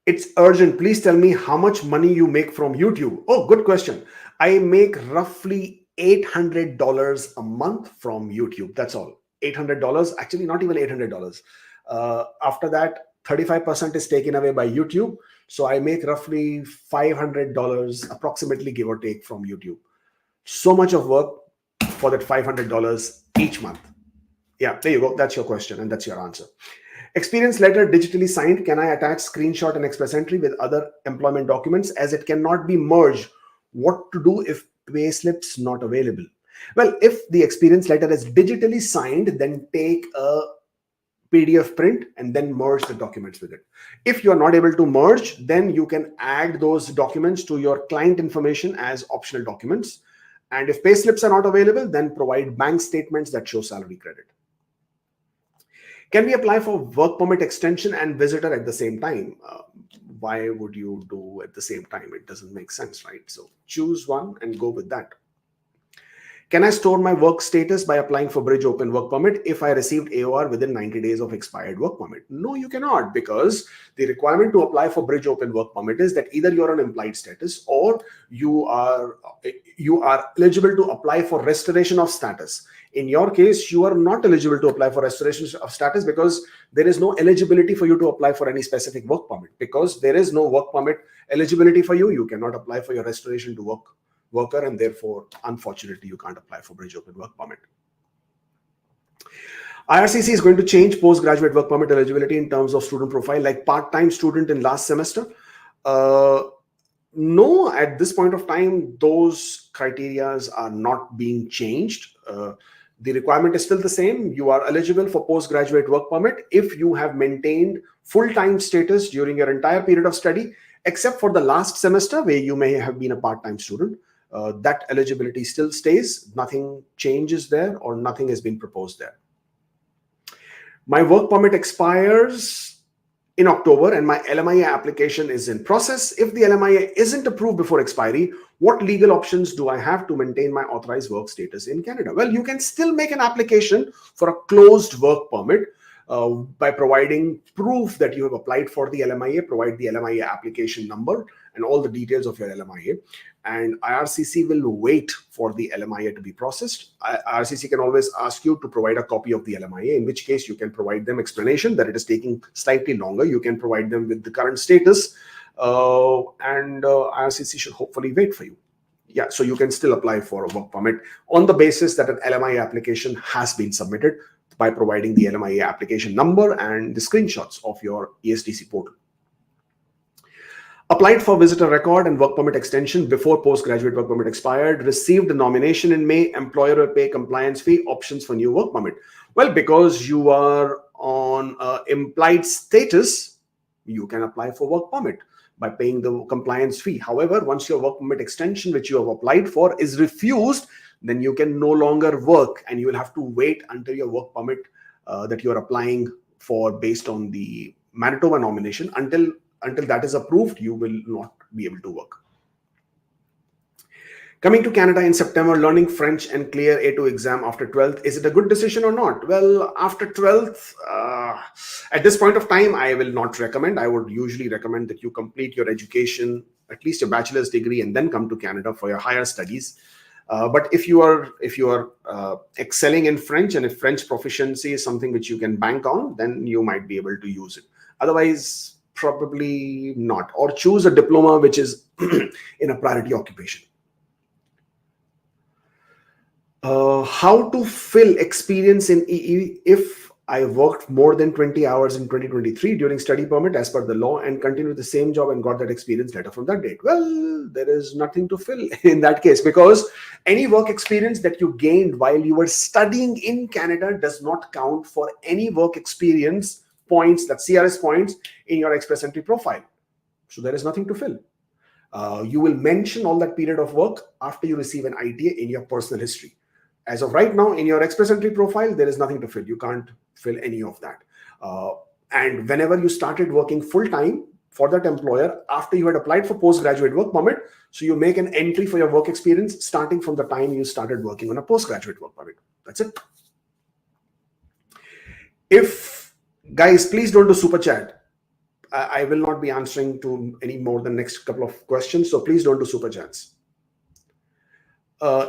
Speaker 1: It's urgent. Please tell me how much money you make from YouTube. Oh, good question. I make roughly $800 a month from YouTube. That's all. $800. Actually, not even $800. After that, 35% is taken away by YouTube. So I make roughly $500 approximately, give or take, from YouTube. So much of work for that $500 each month. Yeah, there you go. That's your question and that's your answer. Experience letter digitally signed. Can I attach screenshot and express entry with other employment documents as it cannot be merged? What to do if pay slips not available? Well, if the experience letter is digitally signed, then take a PDF print and then merge the documents with it. If you're not able to merge, then you can add those documents to your client information as optional documents. And if pay slips are not available, then provide bank statements that show salary credit. Can we apply for work permit extension and visitor at the same time? Why would you do at the same time? It doesn't make sense, right? So choose one and go with that. Can I store my work status by applying for Bridge Open Work Permit if I received AOR within 90 days of expired work permit? No, you cannot, because the requirement to apply for Bridge Open Work Permit is that either you're on implied status or you are eligible to apply for restoration of status. In your case, you are not eligible to apply for restoration of status because there is no eligibility for you to apply for any specific work permit. Because there is no work permit eligibility for you, you cannot apply for your restoration to worker, and therefore, unfortunately, you can't apply for Bridge Open Work Permit. IRCC is going to change postgraduate work permit eligibility in terms of student profile, like part-time student in last semester. No, at this point of time, those criterias are not being changed. The requirement is still the same. You are eligible for postgraduate work permit if you have maintained full-time status during your entire period of study, except for the last semester where you may have been a part-time student. That eligibility still stays. Nothing changes there, or nothing has been proposed there. My work permit expires in October and my LMIA application is in process. If the LMIA isn't approved before expiry, what legal options do I have to maintain my authorized work status in Canada? Well, you can still make an application for a closed work permit by providing proof that you have applied for the LMIA. Provide the LMIA application number and all the details of your LMIA. And IRCC will wait for the LMIA to be processed. IRCC can always ask you to provide a copy of the LMIA, in which case you can provide them explanation that it is taking slightly longer. You can provide them with the current status, and IRCC should hopefully wait for you. Yeah, so you can still apply for a work permit on the basis that an LMIA application has been submitted by providing the LMIA application number and the screenshots of your ESDC portal. Applied for visitor record and work permit extension before postgraduate work permit expired, received a nomination in May, employer will pay compliance fee, options for new work permit. Well, because you are on implied status, you can apply for work permit by paying the compliance fee. However, once your work permit extension, which you have applied for, is refused, then you can no longer work and you will have to wait until your work permit that you are applying for based on the Manitoba nomination. Until that is approved, you will not be able to work. Coming to Canada in September, learning French and clear A2 exam after 12th. Is it a good decision or not? Well, after 12th, at this point of time, I will not recommend. I would usually recommend that you complete your education, at least your bachelor's degree, and then come to Canada for your higher studies. But if you are excelling in French, and if French proficiency is something which you can bank on, then you might be able to use it. Otherwise, probably not. Or choose a diploma which is in a priority occupation. How to fill experience in EE if I worked more than 20 hours in 2023 during study permit as per the law and continued the same job and got that experience letter from that date? Well, there is nothing to fill in that case, because any work experience that you gained while you were studying in Canada does not count for any work experience points, that CRS points, in your Express Entry profile. So there is nothing to fill. You will mention all that period of work after you receive an ITA in your personal history. As of right now, in your Express Entry profile, there is nothing to fill. You can't fill any of that. And whenever you started working full-time for that employer, after you had applied for postgraduate work permit, so you make an entry for your work experience starting from the time you started working on a postgraduate work permit. That's it. Guys, please don't do super chat. I will not be answering to any more than next couple of questions, so please don't do super chats.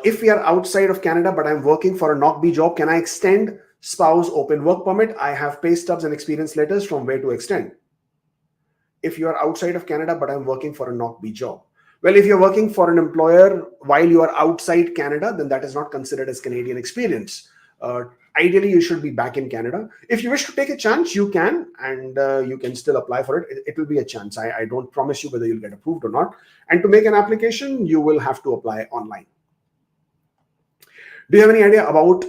Speaker 1: If we are outside of Canada, but I'm working for a NOC-B job, can I extend spouse open work permit? I have pay stubs and experience letters from where to extend. If you are outside of Canada, but I'm working for a NOC-B job. Well, if you're working for an employer while you are outside Canada, then that is not considered as Canadian experience. Ideally, you should be back in Canada. If you wish to take a chance, you can, and you can still apply for it. It will be a chance. I don't promise you whether you'll get approved or not. And to make an application, you will have to apply online. Do you have any idea about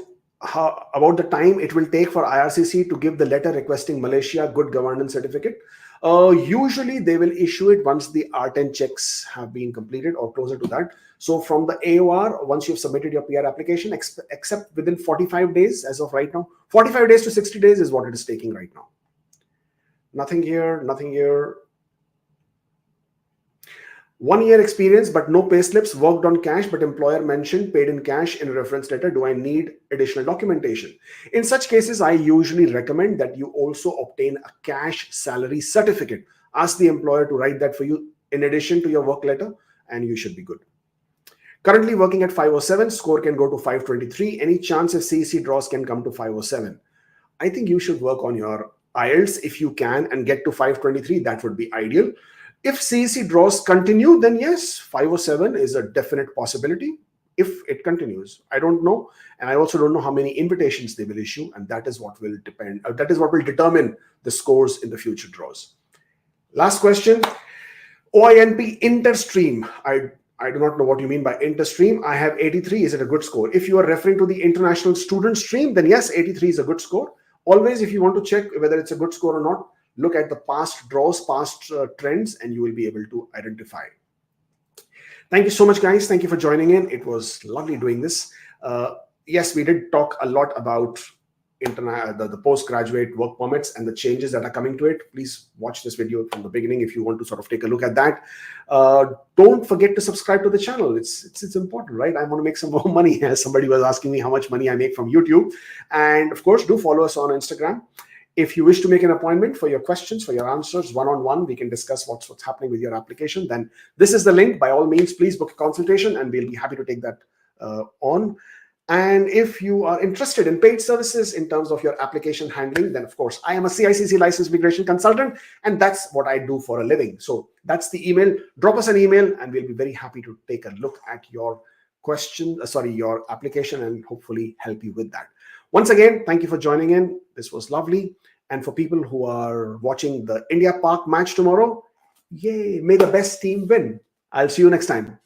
Speaker 1: the time it will take for IRCC to give the letter requesting Malaysia Good Governance Certificate? Usually, they will issue it once the R10 checks have been completed or closer to that. So from the AOR, once you've submitted your PR application, except within 45 days as of right now, 45 days to 60 days is what it is taking right now. Nothing here, nothing here. 1 year experience, but no pay slips, worked on cash, but employer mentioned paid in cash in a reference letter. Do I need additional documentation? In such cases, I usually recommend that you also obtain a cash salary certificate. Ask the employer to write that for you in addition to your work letter, and you should be good. Currently working at 507, score can go to 523. Any chance if CEC draws can come to 507? I think you should work on your IELTS if you can and get to 523. That would be ideal. If CEC draws continue, then yes, 507 is a definite possibility. if it continues. I don't know. And I also don't know how many invitations they will issue. And that is what will determine the scores in the future draws. Last question. OINP interstream. I do not know what you mean by interstream. I have 83. Is it a good score? If you are referring to the international student stream, then yes, 83 is a good score. Always, if you want to check whether it's a good score or not, look at the past draws, past trends, and you will be able to identify. Thank you so much, guys. Thank you for joining in. It was lovely doing this. Yes, we did talk a lot about the postgraduate work permits and the changes that are coming to it. Please watch this video from the beginning if you want to sort of take a look at that. Don't forget to subscribe to the channel. It's important, right? I want to make some more money. As somebody was asking me how much money I make from YouTube. And of course, do follow us on Instagram. If you wish to make an appointment for your questions, for your answers, one-on-one, we can discuss what's happening with your application. Then this is the link. By all means, please book a consultation and we'll be happy to take that on. And if you are interested in paid services in terms of your application handling, then of course, I am a CICC licensed migration consultant, and that's what I do for a living. So that's the email. Drop us an email and we'll be very happy to take a look at your your application and hopefully help you with that. Once again, thank you for joining in. This was lovely. And for people who are watching the India Park match tomorrow, yay, may the best team win. I'll see you next time.